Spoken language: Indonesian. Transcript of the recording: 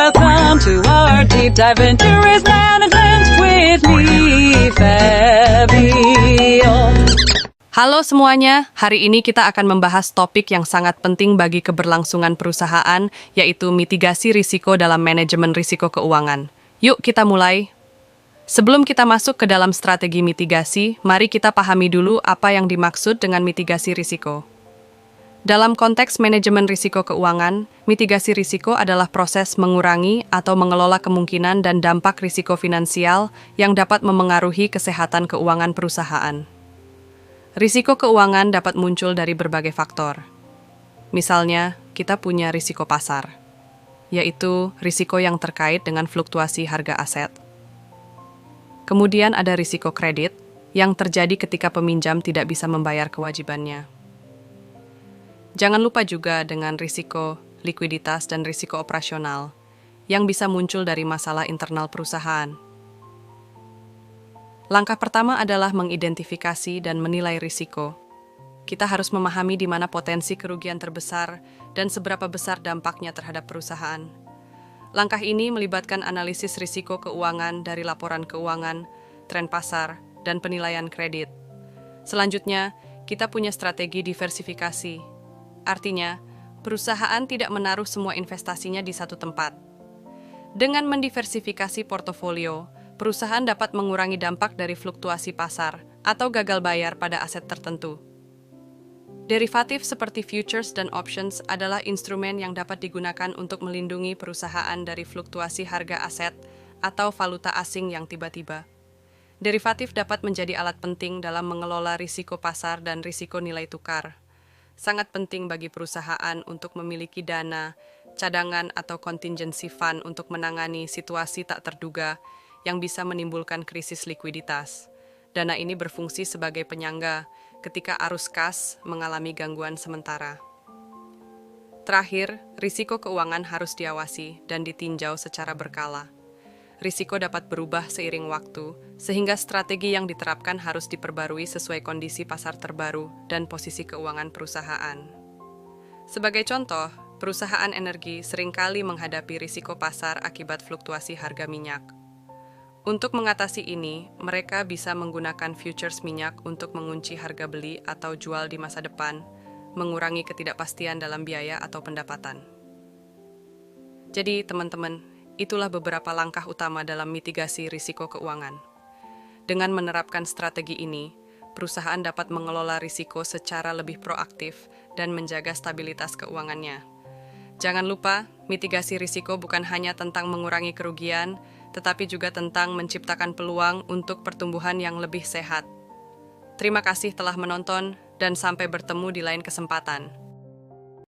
welcome to our deep dive into risk management with me, Fabio. Halo semuanya, hari ini kita akan membahas topik yang sangat penting bagi keberlangsungan perusahaan, yaitu mitigasi risiko dalam manajemen risiko keuangan. Yuk kita mulai. Sebelum kita masuk ke dalam strategi mitigasi, mari kita pahami dulu apa yang dimaksud dengan mitigasi risiko. Dalam konteks manajemen risiko keuangan, mitigasi risiko adalah proses mengurangi atau mengelola kemungkinan dan dampak risiko finansial yang dapat memengaruhi kesehatan keuangan perusahaan. Risiko keuangan dapat muncul dari berbagai faktor. Misalnya, kita punya risiko pasar, yaitu risiko yang terkait dengan fluktuasi harga aset. Kemudian ada risiko kredit, yang terjadi ketika peminjam tidak bisa membayar kewajibannya. Jangan lupa juga dengan risiko likuiditas dan risiko operasional, yang bisa muncul dari masalah internal perusahaan. Langkah pertama adalah mengidentifikasi dan menilai risiko. Kita harus memahami di mana potensi kerugian terbesar dan seberapa besar dampaknya terhadap perusahaan. Langkah ini melibatkan analisis risiko keuangan dari laporan keuangan, tren pasar, dan penilaian kredit. Selanjutnya, kita punya strategi diversifikasi. Artinya, perusahaan tidak menaruh semua investasinya di satu tempat. Dengan mendiversifikasi portofolio, perusahaan dapat mengurangi dampak dari fluktuasi pasar atau gagal bayar pada aset tertentu. Derivatif seperti futures dan options adalah instrumen yang dapat digunakan untuk melindungi perusahaan dari fluktuasi harga aset atau valuta asing yang tiba-tiba. Derivatif dapat menjadi alat penting dalam mengelola risiko pasar dan risiko nilai tukar. Sangat penting bagi perusahaan untuk memiliki dana, cadangan atau contingency fund untuk menangani situasi tak terduga yang bisa menimbulkan krisis likuiditas. Dana ini berfungsi sebagai penyangga ketika arus kas mengalami gangguan sementara. Terakhir, risiko keuangan harus diawasi dan ditinjau secara berkala. Risiko dapat berubah seiring waktu, sehingga strategi yang diterapkan harus diperbarui sesuai kondisi pasar terbaru dan posisi keuangan perusahaan. Sebagai contoh, perusahaan energi seringkali menghadapi risiko pasar akibat fluktuasi harga minyak. Untuk mengatasi ini, mereka bisa menggunakan futures minyak untuk mengunci harga beli atau jual di masa depan, mengurangi ketidakpastian dalam biaya atau pendapatan. Jadi, teman-teman, itulah beberapa langkah utama dalam mitigasi risiko keuangan. Dengan menerapkan strategi ini, perusahaan dapat mengelola risiko secara lebih proaktif dan menjaga stabilitas keuangannya. Jangan lupa, mitigasi risiko bukan hanya tentang mengurangi kerugian, tetapi juga tentang menciptakan peluang untuk pertumbuhan yang lebih sehat. Terima kasih telah menonton, dan sampai bertemu di lain kesempatan.